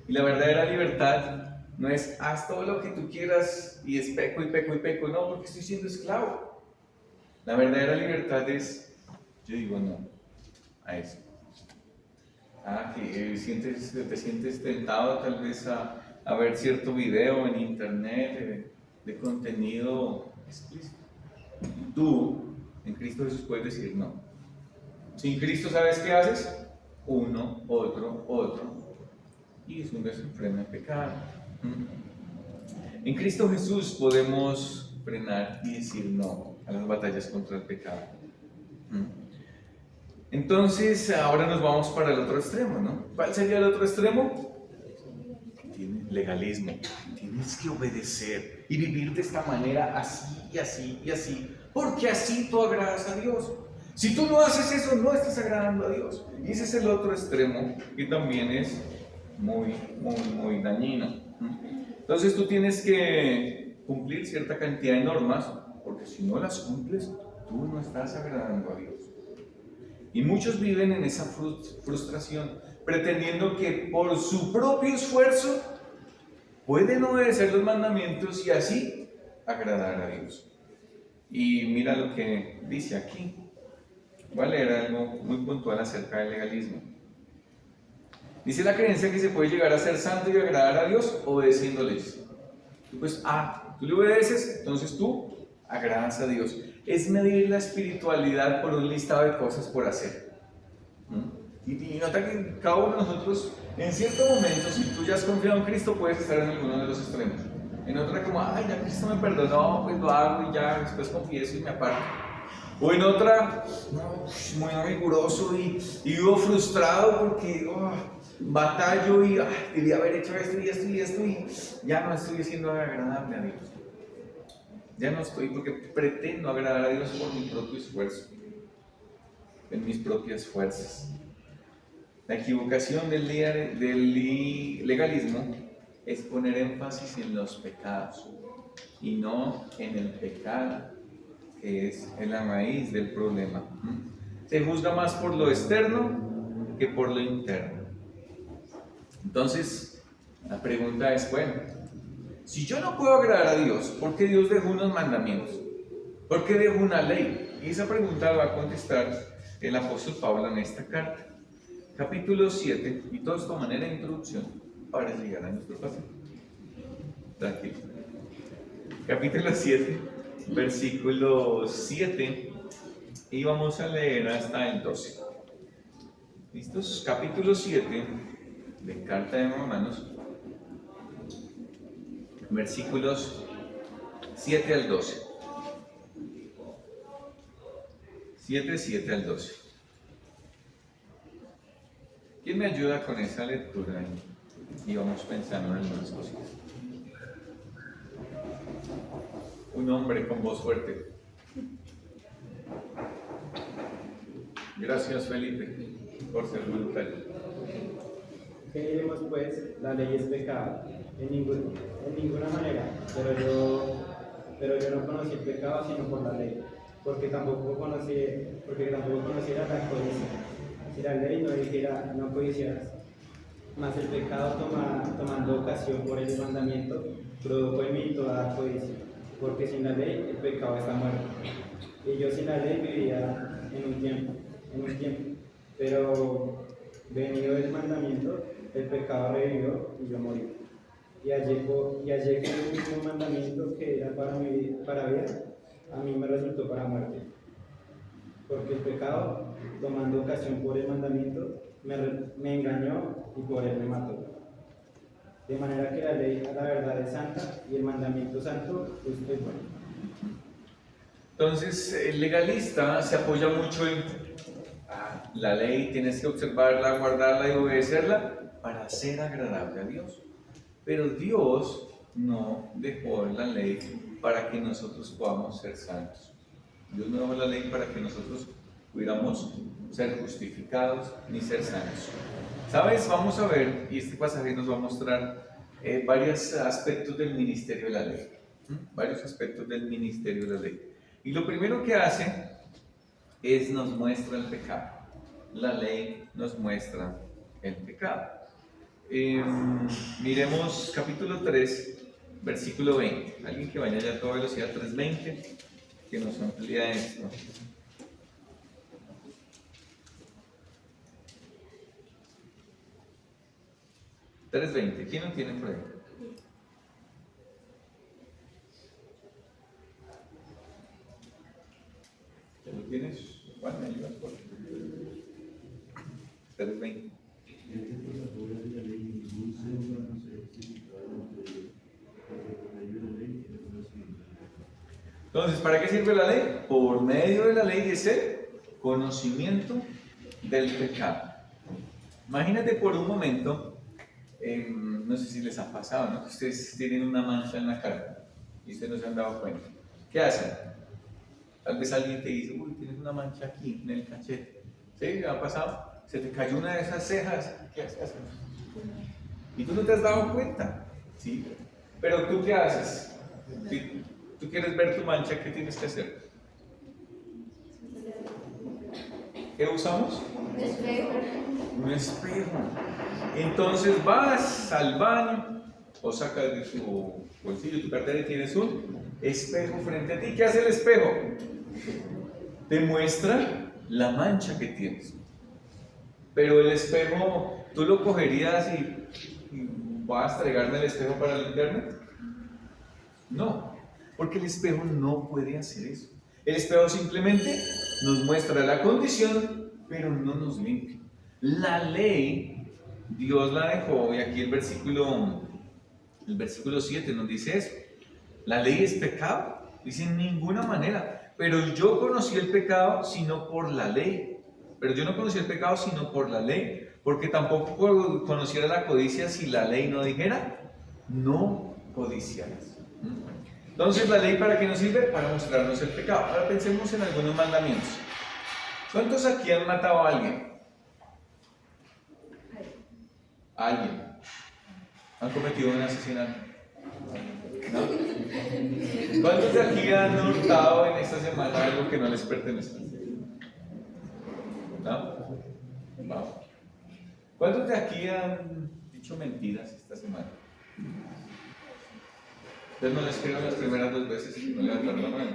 Y la verdadera libertad no es haz todo lo que tú quieras y es peco y peco y peco, no, porque estoy siendo esclavo. La verdadera libertad es, yo digo no a eso. Que te sientes tentado tal vez a ver cierto video en internet de contenido explícito. Tú, en Cristo Jesús, puedes decir no. Sin Cristo, ¿sabes qué haces? Uno, otro. Y es un desenfreno de pecado. En Cristo Jesús podemos frenar y decir no a las batallas contra el pecado. Entonces, ahora nos vamos para el otro extremo, ¿no? ¿Cuál sería el otro extremo? Legalismo. Tienes que obedecer y vivir de esta manera, así y así y así, porque así tú agradas a Dios. Si tú no haces eso, no estás agradando a Dios. Y ese es el otro extremo, que también es muy dañino. Entonces tú tienes que cumplir cierta cantidad de normas, porque si no las cumples, tú no estás agradando a Dios. Y muchos viven en esa frustración, pretendiendo que por su propio esfuerzo pueden obedecer los mandamientos y así agradar a Dios. Y mira lo que dice aquí. Voy a leer algo muy puntual acerca del legalismo. Dice la creencia que se puede llegar a ser santo y agradar a Dios obedeciéndoles. Pues, tú le obedeces, entonces tú agradas a Dios. Es medir la espiritualidad por un listado de cosas por hacer. Y nota que cada uno de nosotros, en cierto momento, si tú ya has confiado en Cristo, puedes estar en alguno de los extremos. En otra como, ya Cristo me perdonó, pues lo hago y ya, después confieso y me aparto. O en otra, muy riguroso y vivo frustrado porque batallo y debía haber hecho esto y esto y esto y ya no estoy siendo agradable a Dios. Ya no estoy porque pretendo agradar a Dios por mi propio esfuerzo, en mis propias fuerzas. La equivocación del legalismo es poner énfasis en los pecados y no en el pecado, que es la raíz del problema. Se juzga más por lo externo que por lo interno. Entonces, la pregunta es, si yo no puedo agradar a Dios, ¿por qué Dios dejó unos mandamientos? ¿Por qué dejó una ley? Y esa pregunta la va a contestar el apóstol Pablo en esta carta. Capítulo 7, y todo esto de manera de introducción para llegar a nuestro pasaje. Tranquilo. Capítulo 7, versículo 7, y vamos a leer hasta el 12. ¿Listos? Capítulo 7 de Carta de Romanos, versículos 7 al 12. 7 al 12. ¿Quién me ayuda con esa lectura? Y vamos pensando en algunas cositas. Un hombre con voz fuerte. Gracias, Felipe, por ser voluntario. ¿Qué diremos pues? La ley es pecado. En ninguna manera. Pero yo no conocí el pecado sino por la ley. Porque tampoco conociera la codicia. Si la ley no dijera no codiciarás, mas el pecado tomando ocasión por el mandamiento produjo en mí toda codicia, porque sin la ley el pecado está muerto. Y yo sin la ley viviría en en un tiempo, pero venido el mandamiento, el pecado revivió y yo morí. Y hallé que el último mandamiento que era para vida, a mí me resultó para muerte. Porque el pecado, tomando ocasión por el mandamiento, me engañó y por él me mató. De manera que la ley a la verdad es santa y el mandamiento santo es bueno. Entonces, el legalista se apoya mucho en la ley, tienes que observarla, guardarla y obedecerla para ser agradable a Dios. Pero Dios no dejó la ley para que nosotros podamos ser santos. Dios no dejó la ley para que nosotros pudiéramos ser justificados ni ser santos. ¿Sabes? Vamos a ver, y este pasaje nos va a mostrar varios aspectos del ministerio de la ley. Varios aspectos del ministerio de la ley. Y lo primero que hace es nos muestra el pecado. La ley nos muestra el pecado. Miremos capítulo 3, versículo 20. Alguien que vaya ya a toda velocidad, 3:20, que nos amplía esto. 3:20, ¿quién lo tiene por ahí? ¿Ya lo tienes? Juan, ¿me ayudas por 3:20. Entonces, ¿para qué sirve la ley? Por medio de la ley es el conocimiento del pecado. Imagínate por un momento, no sé si les ha pasado, ¿no? Que ustedes tienen una mancha en la cara y ustedes no se han dado cuenta. ¿Qué hacen? Tal vez alguien te dice, uy, tienes una mancha aquí en el cachete. ¿Sí? ¿Le ha pasado? Se te cayó una de esas cejas. ¿Qué haces? Y tú no te has dado cuenta. ¿Sí? Pero ¿tú qué haces? Si tú quieres ver tu mancha, ¿qué tienes que hacer? ¿Qué usamos? Un espejo. Un espejo. Entonces vas al baño o sacas de tu bolsillo tu cartera y tienes un espejo frente a ti. ¿Qué hace el espejo? Te muestra la mancha que tienes. Pero el espejo, ¿tú lo cogerías y vas a estregarme el espejo para limpiarme? No, porque el espejo no puede hacer eso. El espejo simplemente nos muestra la condición, pero no nos limpia. La ley, Dios la dejó, y aquí el versículo 7 nos dice eso. La ley es pecado, dice en ninguna manera. Pero yo conocí el pecado sino por la ley. Pero yo no conocí el pecado sino por la ley, porque tampoco conociera la codicia si la ley no dijera, no codiciarás. Entonces, ¿la ley para qué nos sirve? Para mostrarnos el pecado. Ahora pensemos en algunos mandamientos. ¿Cuántos aquí han matado a alguien? ¿Alguien? ¿Han cometido un asesinato? ¿No? ¿Cuántos de aquí han hurtado en esta semana algo que no les pertenece? ¿No? Vamos. ¿Cuántos de aquí han dicho mentiras esta semana? Entonces no les creo las primeras 2 veces y no levantaron la mano.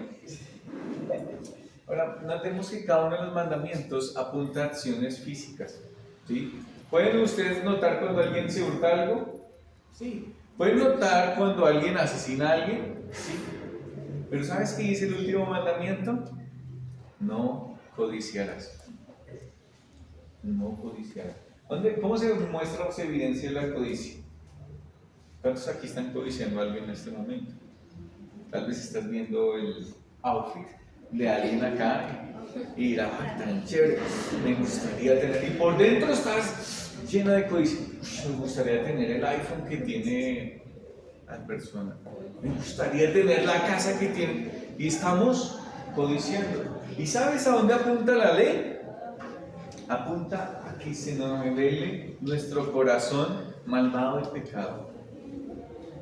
Ahora, notemos que cada uno de los mandamientos apunta a acciones físicas. ¿Sí? ¿Pueden ustedes notar cuando alguien se hurta algo? Sí. ¿Pueden notar cuando alguien asesina a alguien? Sí. Pero ¿sabes qué dice el último mandamiento? No codiciarás. No codiciarás. ¿Cómo se muestra o se evidencia la codicia? ¿Cuántos aquí están codiciando a alguien en este momento? Tal vez estás viendo el outfit de alguien acá y dirás, ay, tan chévere, me gustaría tener. Y por dentro estás llena de codicia. Me gustaría tener el iPhone que tiene la persona. Me gustaría tener la casa que tiene. Y estamos codiciando. ¿Y sabes a dónde apunta la ley? Apunta a que se nos revele nuestro corazón malvado de pecado.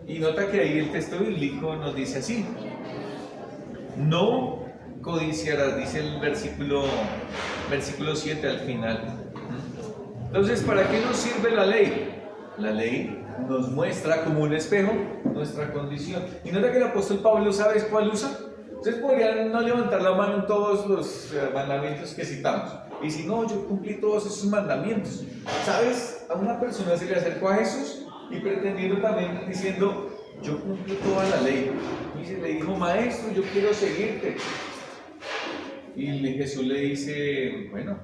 Y nota que ahí el texto bíblico nos dice así: no codiciarás, dice el versículo 7 al final. Entonces, ¿para qué nos sirve la ley? La ley nos muestra como un espejo nuestra condición. Y nota que el apóstol Pablo, ¿sabes cuál usa? Ustedes podrían no levantar la mano en todos los mandamientos que citamos. Y si no, yo cumplí todos esos mandamientos. ¿Sabes? A una persona se le acercó a Jesús y pretendiendo también diciendo, yo cumplo toda la ley. Y se le dijo, maestro, yo quiero seguirte. Y Jesús le dice, bueno,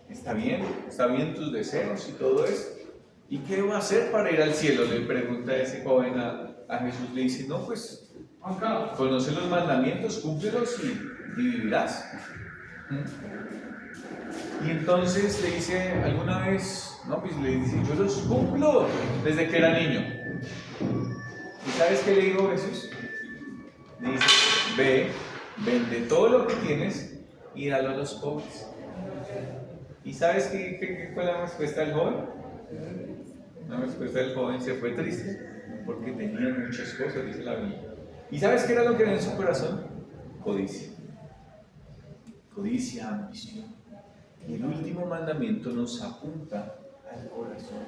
está bien tus deseos y todo eso. ¿Y qué debo hacer para ir al cielo? Le pregunta ese joven a Jesús. Le dice, no, pues conoce los mandamientos, cúmplelos y vivirás. Y entonces le dice alguna vez, no, pues le dice, yo los cumplo desde que era niño. ¿Y sabes qué le dijo Jesús? Le dice, ve, vende todo lo que tienes y dalo a los pobres. ¿Y sabes qué fue la respuesta del joven? La respuesta del joven se fue triste porque tenía muchas cosas, dice la Biblia. ¿Y sabes qué era lo que era en su corazón? Codicia. Codicia, ambición. Y el último mandamiento nos apunta al corazón,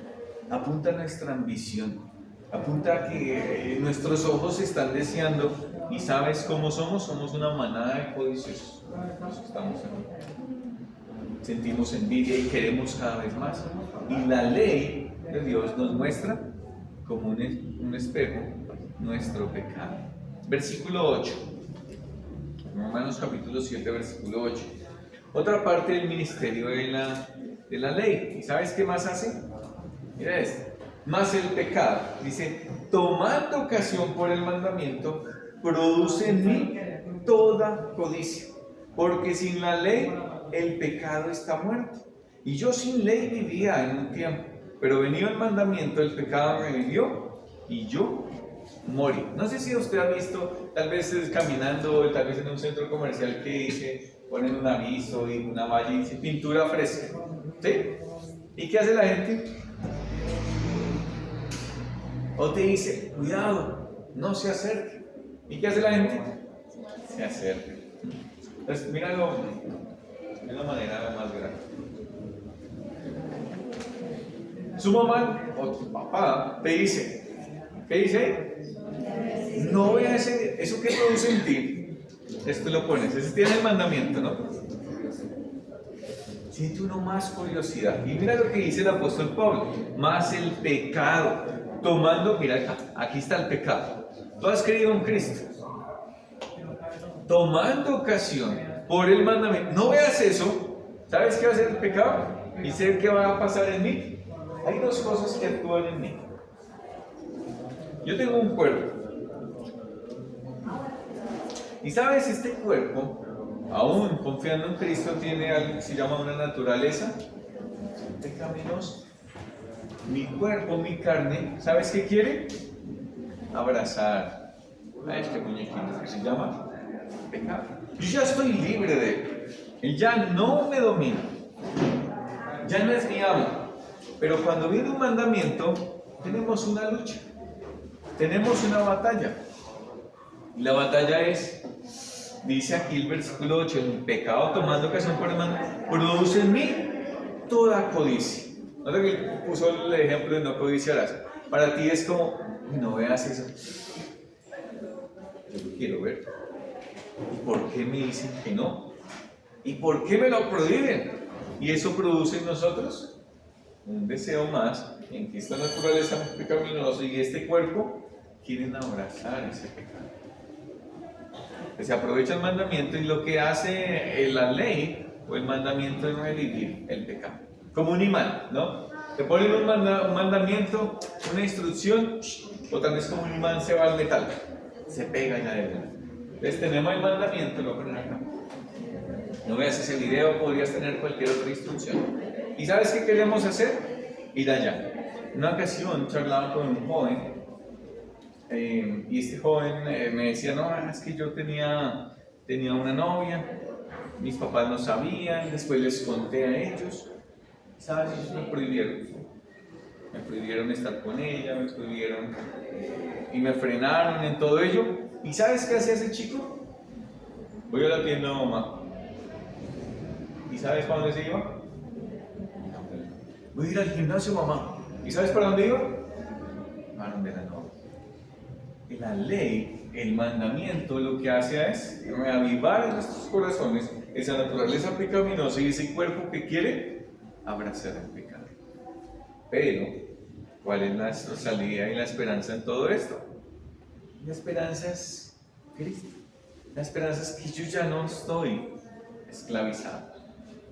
apunta a nuestra ambición, apunta a que nuestros ojos están deseando. ¿Y sabes cómo somos? Somos una manada de codiciosos. Estamos aquí. Sentimos envidia y queremos cada vez más. Y la ley de Dios nos muestra como un espejo nuestro pecado. Versículo 8. Romanos capítulo 7, versículo 8. Otra parte del ministerio de la ley. ¿Y sabes qué más hace? Mira esto. Más el pecado. Dice, tomando ocasión por el mandamiento, produce en mí toda codicia. Porque sin la ley, el pecado está muerto. Y yo sin ley vivía en un tiempo. Pero venido el mandamiento, el pecado me vivió y yo morí. No sé si usted ha visto, tal vez caminando, tal vez en un centro comercial que dice, ponen un aviso y una valla y dice pintura fresca. ¿Sí? ¿Y qué hace la gente? O te dice, cuidado, no se acerque. ¿Y qué hace la gente? Se acerca. Entonces, míralo de la manera más grande. Su mamá o tu papá te dice, ¿qué dice? No veas eso que produce en ti. Esto lo pones, ese tiene el mandamiento, ¿no? Siente uno más curiosidad. Y mira lo que dice el apóstol Pablo, más el pecado. Tomando, mira, aquí está el pecado. Tú has creído en Cristo. Tomando ocasión por el mandamiento. No veas eso. ¿Sabes qué va a hacer el pecado? ¿Y sé qué va a pasar en mí? Hay dos cosas que actúan en mí. Yo tengo un cuerpo. Y sabes, este cuerpo, aún confiando en Cristo, tiene algo que se llama una naturaleza pecaminosa. Mi cuerpo, mi carne, ¿sabes qué quiere? Abrazar a este muñequito que se llama pecado. Yo ya estoy libre de él. Él ya no me domina. Ya no es mi amo. Pero cuando viene un mandamiento, tenemos una lucha. Tenemos una batalla. Y la batalla es, dice aquí el versículo 8, el pecado tomando ocasión por el mandamiento, produce en mí toda codicia. ¿No te que puso el ejemplo de no codiciarás? Para ti es como, no veas eso. Yo lo quiero ver. ¿Y por qué me dicen que no? ¿Y por qué me lo prohíben? Y eso produce en nosotros un deseo más en que esta naturaleza pecaminosa y este cuerpo quieren abrazar ese pecado. Se aprovecha el mandamiento y lo que hace la ley o el mandamiento es revivir el pecado. Como un imán, ¿no? Te ponen un mandamiento, una instrucción, o tal vez como un imán se va al metal, se pega en adelante. Entonces tenemos el mandamiento, lo ponen acá. No veas ese video, podrías tener cualquier otra instrucción. ¿Y sabes qué queremos hacer? Ir allá. En una ocasión charlaba con un joven y este joven me decía, no, es que yo tenía una novia, mis papás no sabían, después les conté a ellos, ¿sabes? Ellos me prohibieron estar con ella, me prohibieron y me frenaron en todo ello. ¿Y sabes qué hacía ese chico? Voy a la tienda de mamá. ¿Y sabes para dónde se iba? Voy a ir al gimnasio, mamá. ¿Y sabes para dónde iba? Para donde la novia. Y la ley el mandamiento lo que hace es reavivar en nuestros corazones esa naturaleza pecaminosa y ese cuerpo que quiere abrazar el pecado. Pero, ¿cuál es la salida y la esperanza en todo esto? La esperanza es Cristo. La esperanza es que yo ya no estoy esclavizado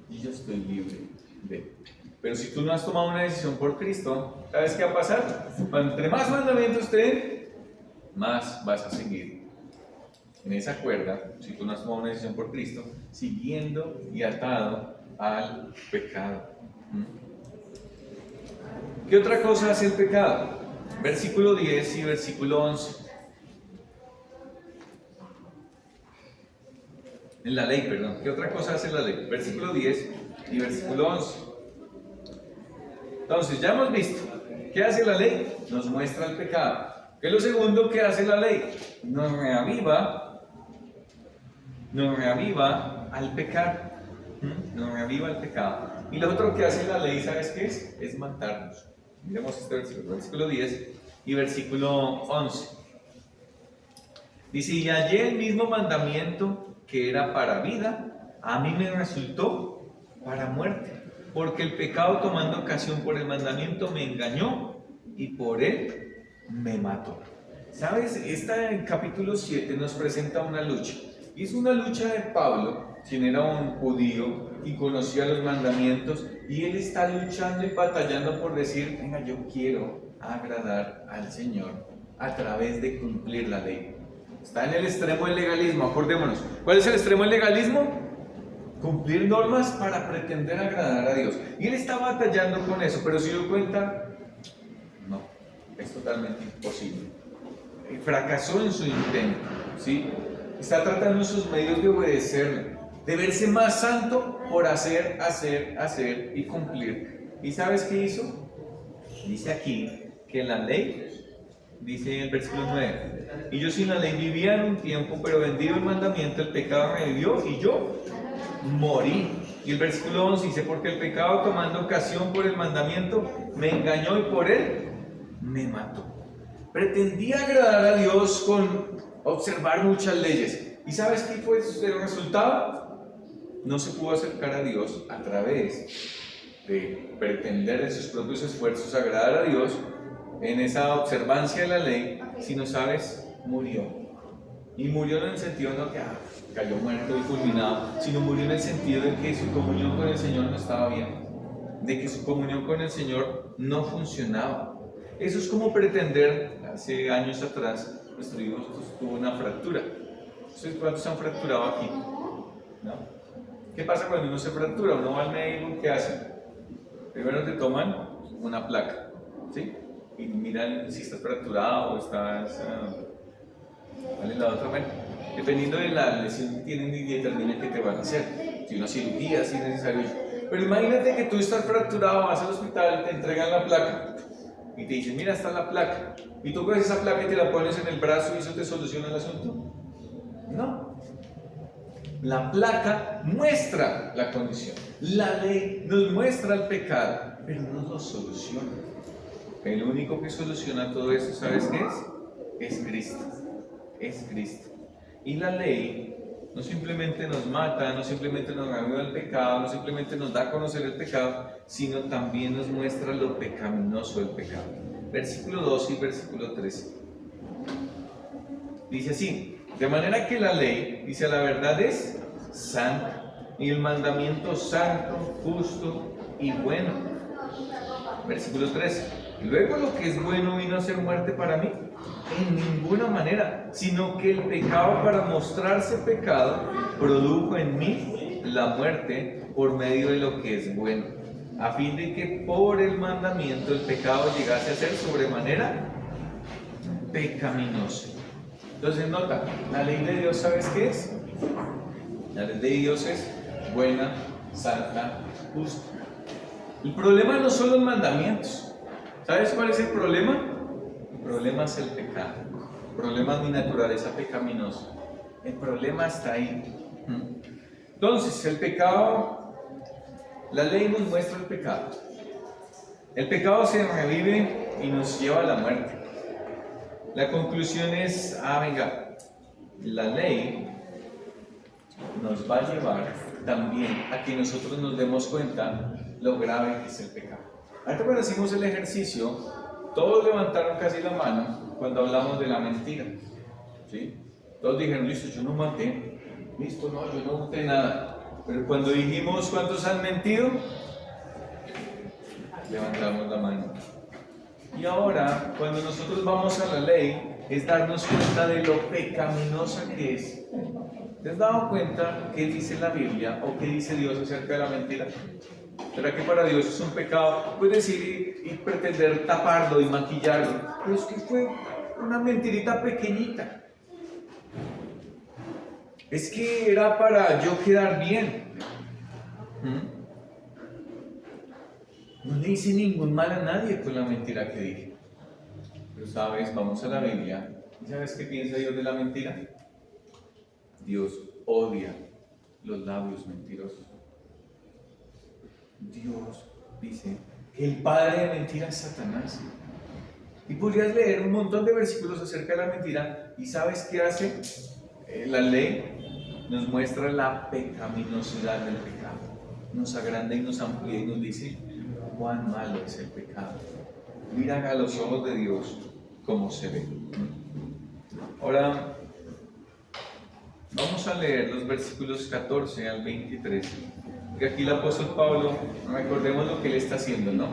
y yo estoy libre de él. Pero si tú no has tomado una decisión por Cristo, ¿sabes qué va a pasar? Entre más mandamientos te den, más vas a seguir en esa cuerda, si tú no has tomado una decisión por Cristo, siguiendo y atado al pecado. ¿Qué otra cosa hace el pecado? Versículo 10 y versículo 11. En la ley, perdón. ¿Qué otra cosa hace la ley? Versículo 10 y versículo 11. Entonces, ya hemos visto. ¿Qué hace la ley? Nos muestra el pecado. ¿Qué es lo segundo que hace la ley? Nos reaviva al pecar. Nos reaviva el pecado. Y lo otro que hace la ley, ¿sabes qué es? Es matarnos. Miremos este versículo 10 y versículo 11. Dice, y hallé el mismo mandamiento que era para vida, a mí me resultó para muerte, porque el pecado tomando ocasión por el mandamiento me engañó y por él me mató. ¿Sabes? En capítulo 7 nos presenta una lucha, y es una lucha de Pablo, quien era un judío y conocía los mandamientos, y él está luchando y batallando por decir, venga, yo quiero agradar al Señor a través de cumplir la ley. Está en el extremo del legalismo, acordémonos. ¿Cuál es el extremo del legalismo? Cumplir normas para pretender agradar a Dios. Y él está batallando con eso, pero se dio cuenta, no, es totalmente imposible. Fracasó en su intento, ¿sí? Está tratando en sus medios de obedecerle, de verse más santo por hacer y cumplir. ¿Y sabes qué hizo? Dice aquí que la ley, dice en el versículo 9, y yo sin la ley vivía en un tiempo, pero vendido el mandamiento, el pecado me vivió y yo morí. Y el versículo 11 dice, porque el pecado tomando ocasión por el mandamiento me engañó y por él me mató. Pretendía agradar a Dios con observar muchas leyes. ¿Y sabes qué fue el resultado? No se pudo acercar a Dios a través de pretender en sus propios esfuerzos agradar a Dios en esa observancia de la ley, sino, ¿sabes? Murió. Y murió no en el sentido no que cayó muerto y fulminado, sino murió en el sentido de que su comunión con el Señor no estaba bien, de que su comunión con el Señor no funcionaba. Eso es como pretender, hace años atrás, nuestro hijo tuvo una fractura. ¿Cuántos se han fracturado aquí? ¿No? ¿Qué pasa cuando uno se fractura? Uno va al médico, ¿qué hace? Primero te toman una placa, ¿sí? Y miran si estás fracturado o estás... ¿Cuál es la otra? Bueno, dependiendo de la lesión que tienen y determina qué te van a hacer. Si una cirugía, si es necesario. Pero imagínate que tú estás fracturado, vas al hospital, te entregan la placa y te dicen, mira, está la placa. Y tú coges esa placa y te la pones en el brazo y eso te soluciona el asunto. No. La placa muestra la condición. La ley nos muestra el pecado, pero no lo soluciona. El único que soluciona todo eso, ¿sabes qué es? Es Cristo. Es Cristo. Y la ley no simplemente nos mata, no simplemente nos remueve el pecado, no simplemente nos da a conocer el pecado, sino también nos muestra lo pecaminoso del pecado. Versículo 12 y versículo 13. Dice así, de manera que la ley, dice, la verdad es santa, y el mandamiento santo, justo y bueno. Versículo 13. Luego lo que es bueno vino a ser muerte para mí, en ninguna manera, sino que el pecado, para mostrarse pecado, produjo en mí la muerte por medio de lo que es bueno, a fin de que por el mandamiento el pecado llegase a ser sobremanera pecaminoso. Entonces nota, la ley de Dios, ¿sabes qué es? La ley de Dios es buena, santa, justa. El problema no son los mandamientos. ¿Sabes cuál es el problema? El problema es el pecado. El problema es mi naturaleza pecaminosa. El problema está ahí. Entonces, el pecado, la ley nos muestra el pecado. El pecado se revive y nos lleva a la muerte. La conclusión es, venga, la ley nos va a llevar también a que nosotros nos demos cuenta lo grave que es el pecado. Antes cuando hicimos el ejercicio, todos levantaron casi la mano cuando hablamos de la mentira, ¿sí? Todos dijeron, listo, yo no maté, listo, no, yo no maté nada. Pero cuando dijimos, ¿cuántos han mentido? Levantamos la mano. Y ahora, cuando nosotros vamos a la ley, es darnos cuenta de lo pecaminosa que es. ¿Te has dado cuenta qué dice la Biblia o qué dice Dios acerca de la mentira? ¿Será que para Dios es un pecado? Puedes decir y pretender taparlo y maquillarlo, pero es que fue una mentirita pequeñita. Es que era para yo quedar bien. No le hice ningún mal a nadie con la mentira que dije. Pero sabes, vamos a la Biblia. ¿Y sabes qué piensa Dios de la mentira? Dios odia los labios mentirosos. Dios dice que el padre de mentira es Satanás. Y podrías leer un montón de versículos acerca de la mentira. ¿Y sabes qué hace? La ley nos muestra la pecaminosidad del pecado. Nos agranda y nos amplía y nos dice cuán malo es el pecado. Mira a los ojos de Dios cómo se ve. Ahora vamos a leer los versículos 14 al 23. Porque aquí el apóstol Pablo, recordemos lo que él está haciendo, ¿no?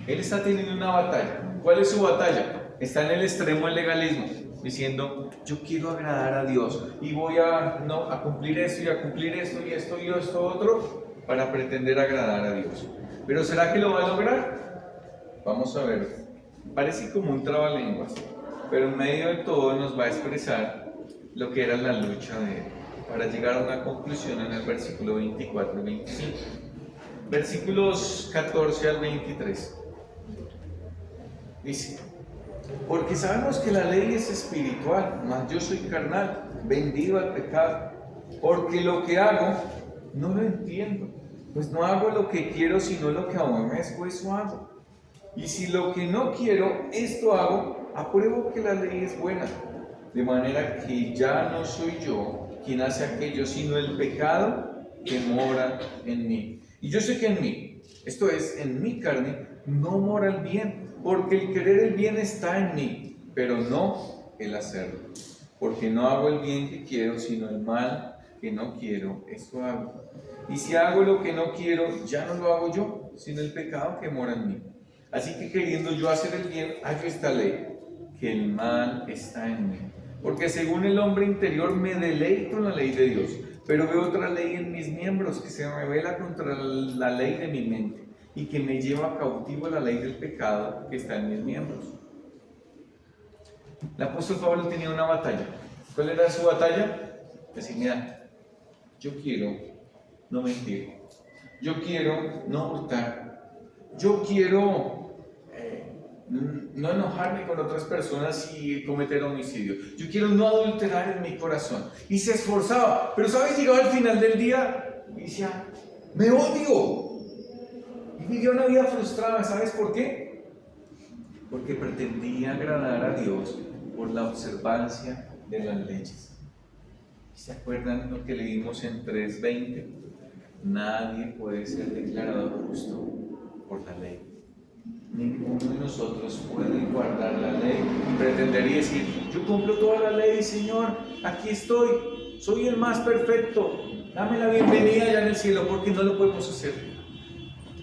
Él está teniendo una batalla. ¿Cuál es su batalla? Está en el extremo del legalismo, diciendo, yo quiero agradar a Dios y voy a cumplir esto y a cumplir esto y esto y esto otro para pretender agradar a Dios. ¿Pero será que lo va a lograr? Vamos a ver. Parece como un trabalenguas, pero en medio de todo nos va a expresar lo que era la lucha de él, para llegar a una conclusión en el versículo 24 y 25. Versículos 14 al 23. Dice, porque sabemos que la ley es espiritual, mas yo soy carnal, vendido al pecado, porque lo que hago no lo entiendo, pues no hago lo que quiero, sino lo que aborrezco, eso hago. Y si lo que no quiero, esto hago, apruebo que la ley es buena, de manera que ya no soy yo quien hace aquello, sino el pecado que mora en mí. Y yo sé que en mí, esto es, en mi carne, no mora el bien, porque el querer el bien está en mí, pero no el hacerlo. Porque no hago el bien que quiero, sino el mal que no quiero, esto hago. Y si hago lo que no quiero, ya no lo hago yo, sino el pecado que mora en mí. Así que queriendo yo hacer el bien, hallo esta ley, que el mal está en mí. Porque según el hombre interior me deleito en la ley de Dios, pero veo otra ley en mis miembros que se revela contra la ley de mi mente y que me lleva cautivo a la ley del pecado que está en mis miembros. El apóstol Pablo tenía una batalla. ¿Cuál era su batalla? Decir, mira, yo quiero no mentir, yo quiero no hurtar, yo quiero no enojarme con otras personas y cometer homicidio. Yo quiero no adulterar en mi corazón. Y se esforzaba, pero ¿sabes? Llegaba al final del día y decía, me odio. Y vivió una vida frustrada. ¿Sabes por qué? Porque pretendía agradar a Dios por la observancia de las leyes. ¿Se acuerdan lo que leímos en 3:20? Nadie puede ser declarado justo por la ley. Ninguno de nosotros puede guardar la ley y pretender y decir, yo cumplo toda la ley, Señor, aquí estoy, soy el más perfecto, dame la bienvenida ya en el cielo, porque no lo podemos hacer.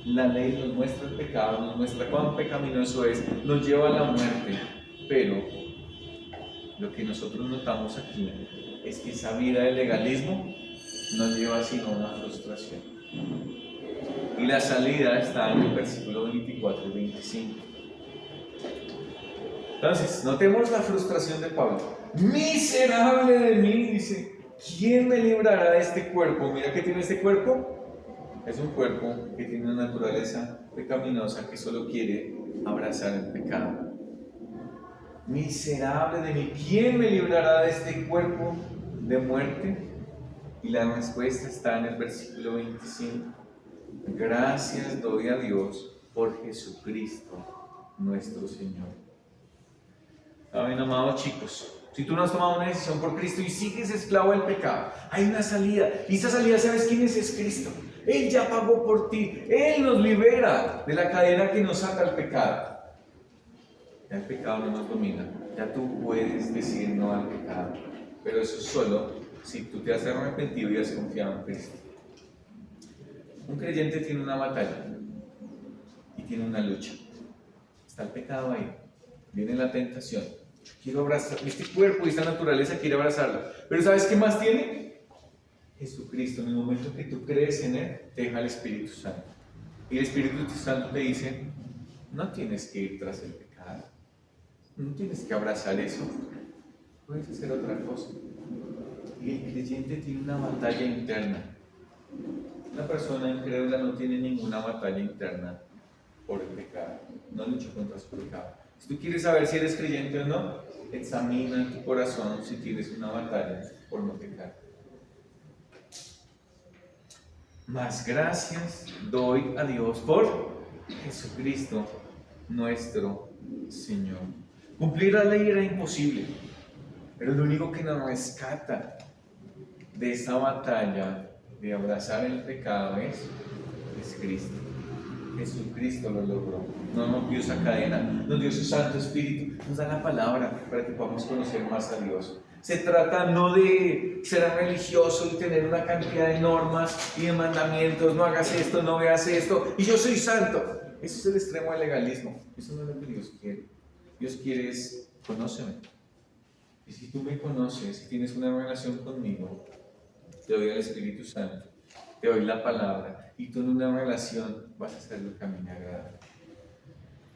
La ley nos muestra el pecado, nos muestra cuán pecaminoso es, nos lleva a la muerte, pero lo que nosotros notamos aquí es que esa vida de legalismo nos lleva sino a una frustración. Y la salida está en el versículo 24 y 25. Entonces, notemos la frustración de Pablo. Miserable de mí, dice, ¿quién me librará de este cuerpo? Mira que tiene este cuerpo. Es un cuerpo que tiene una naturaleza pecaminosa que solo quiere abrazar el pecado. Miserable de mí, ¿quién me librará de este cuerpo de muerte? Y la respuesta está en el versículo 25. Gracias doy a Dios por Jesucristo nuestro Señor. Saben, amados chicos, Si tú no has tomado una decisión por Cristo y sigues esclavo del pecado, hay una salida. Y esa salida, ¿sabes quién es? Es Cristo. Él ya pagó por ti. Él nos libera de la cadena que nos ata al pecado. Ya el pecado no nos domina. Ya tú puedes decir no al pecado. Pero eso solo si tú te has arrepentido y has confiado en Cristo. Un creyente tiene una batalla y tiene una lucha. Está el pecado ahí. Viene la tentación. Yo quiero abrazar, este cuerpo y esta naturaleza quiere abrazarlo. Pero ¿sabes qué más tiene? Jesucristo. En el momento que tú crees en Él, te deja el Espíritu Santo. Y el Espíritu Santo te dice, no tienes que ir tras el pecado. No tienes que abrazar eso. Puedes hacer otra cosa. Y el creyente tiene una batalla interna. Una persona incrédula no tiene ninguna batalla interna por el pecado. No lucha contra su pecado. Si tú quieres saber si eres creyente o no, examina en tu corazón si tienes una batalla por no pecar. Más gracias doy a Dios por Jesucristo nuestro Señor. Cumplir la ley era imposible, pero lo único que nos rescata de esta batalla de abrazar el pecado es Cristo. Jesucristo lo logró, no rompió esa cadena, nos dio su Santo Espíritu, nos da la palabra para que podamos conocer más a Dios. Se trata no de ser religioso y tener una cantidad de normas y de mandamientos, no hagas esto, no veas esto, y yo soy santo. Eso es el extremo del legalismo, eso no es lo que Dios quiere. Dios quiere es, conóceme. Y si tú me conoces, si tienes una relación conmigo, te doy al Espíritu Santo, te doy la palabra, y tú en una relación vas a hacer lo que a mí me agrada.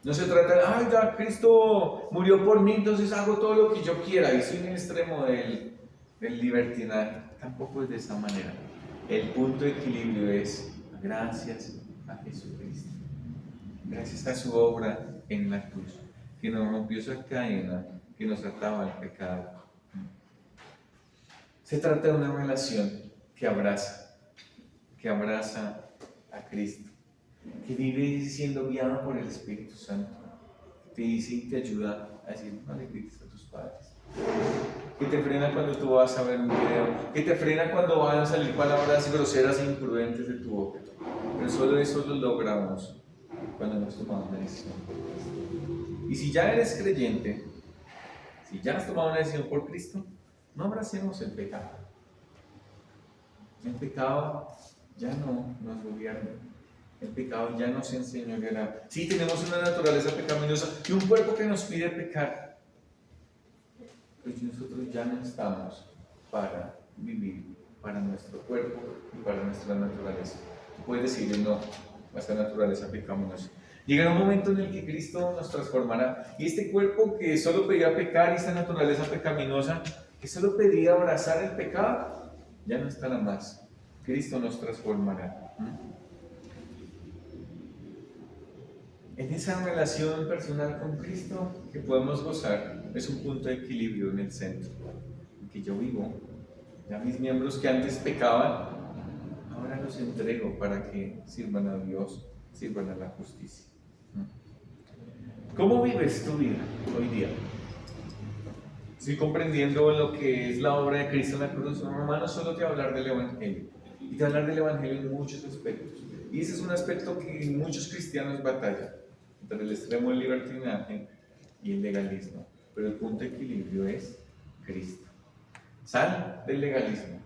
No se trata de, ay, ya Cristo murió por mí, entonces hago todo lo que yo quiera, y soy en el extremo del libertinaje. Tampoco es de esa manera. El punto de equilibrio es gracias a Jesucristo, gracias a su obra en la cruz, que nos rompió esa cadena que nos ataba al pecado. Se trata de una relación que abraza a Cristo, que vive siendo guiado por el Espíritu Santo, que te dice y te ayuda a decir, no le grites a tus padres, que te frena cuando tú vas a ver un video, que te frena cuando van a salir palabras groseras e imprudentes de tu boca. Pero solo eso lo logramos cuando hemos tomado una decisión por Cristo. Y si ya eres creyente, si ya has tomado una decisión por Cristo, no abracemos el pecado. El pecado ya no nos gobierna. El pecado ya nos enseñoreará. Sí, tenemos una naturaleza pecaminosa y un cuerpo que nos pide pecar. Pero nosotros ya no estamos para vivir para nuestro cuerpo y para nuestra naturaleza. Tú puedes decirle no a esta naturaleza pecaminosa. Llegará un momento en el que Cristo nos transformará. Y este cuerpo que solo pedía pecar y esta naturaleza pecaminosa que solo pedía abrazar el pecado, ya no estará más. Cristo nos transformará. En esa relación personal con Cristo que podemos gozar, es un punto de equilibrio en el centro, en que yo vivo. Ya mis miembros que antes pecaban, ahora los entrego para que sirvan a Dios, sirvan a la justicia. ¿Cómo vives tu vida hoy día? Estoy comprendiendo lo que es la obra de Cristo en la cruz. Hermano, solo te voy a hablar del Evangelio. Y te voy a hablar del Evangelio en muchos aspectos. Y ese es un aspecto que muchos cristianos batallan, entre el extremo del libertinaje y el legalismo. Pero el punto de equilibrio es Cristo. Sal del legalismo,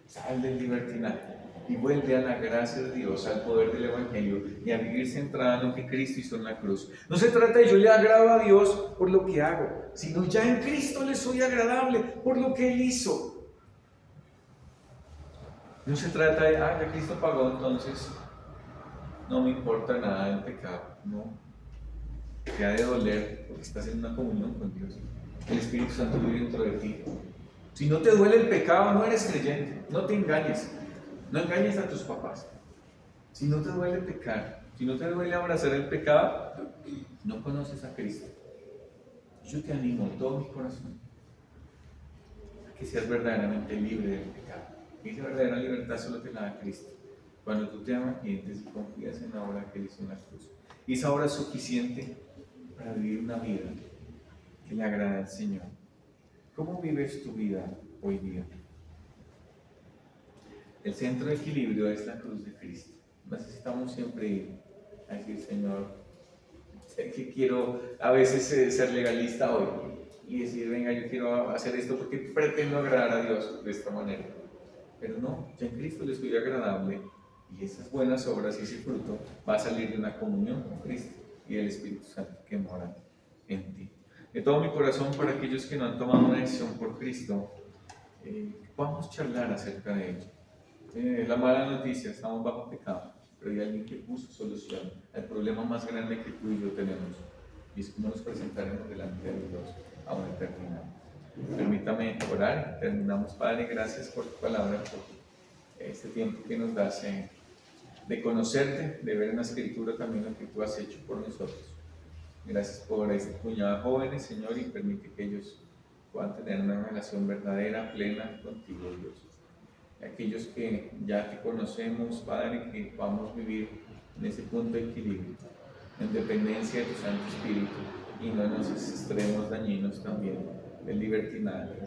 sal del libertinaje y vuelve a la gracia de Dios, al poder del Evangelio y a vivir centrada en lo que Cristo hizo en la cruz. No se trata de yo le agrado a Dios por lo que hago, sino ya en Cristo le soy agradable por lo que Él hizo. No se trata de, ya Cristo pagó, entonces no me importa nada del pecado. No, te ha de doler porque estás en una comunión con Dios. El Espíritu Santo vive dentro de ti. Si no te duele el pecado, no eres creyente. No te engañes. No engañes a tus papás. Si no te duele pecar, si no te duele abrazar el pecado, no conoces a Cristo. Yo te animo de todo mi corazón a que seas verdaderamente libre del pecado. Y esa verdadera libertad solo te la da Cristo. Cuando tú te arrepientes y confías en la obra que Él hizo en la cruz. Y esa obra es suficiente para vivir una vida que le agrada al Señor. ¿Cómo vives tu vida hoy día? El centro de equilibrio es la cruz de Cristo. Necesitamos siempre ir a decir, Señor, sé que quiero a veces ser legalista hoy y decir, venga, yo quiero hacer esto porque pretendo agradar a Dios de esta manera. Pero no, ya en Cristo le soy agradable y esas buenas obras y ese fruto va a salir de una comunión con Cristo y el Espíritu Santo que mora en ti. De todo mi corazón, para aquellos que no han tomado una decisión por Cristo, vamos a charlar acerca de ello. La mala noticia, estamos bajo pecado, pero hay alguien que puso solución al problema más grande que tú y yo tenemos, y es cómo nos presentaremos delante de Dios a una eternidad. Permítame orar, terminamos. Padre, gracias por tu palabra, por este tiempo que nos das de conocerte, de ver en la Escritura también lo que tú has hecho por nosotros. Gracias por este puñado de jóvenes, Señor, y permite que ellos puedan tener una relación verdadera, plena contigo, Dios. Aquellos que ya te conocemos, Padre, que podamos vivir en ese punto de equilibrio, en dependencia de tu Santo Espíritu y no en los extremos dañinos también del libertinaje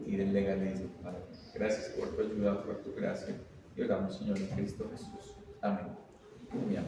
y del legalismo, Padre. Gracias por tu ayuda, por tu gracia y oramos, Señor, en Cristo Jesús. Amén. Amén.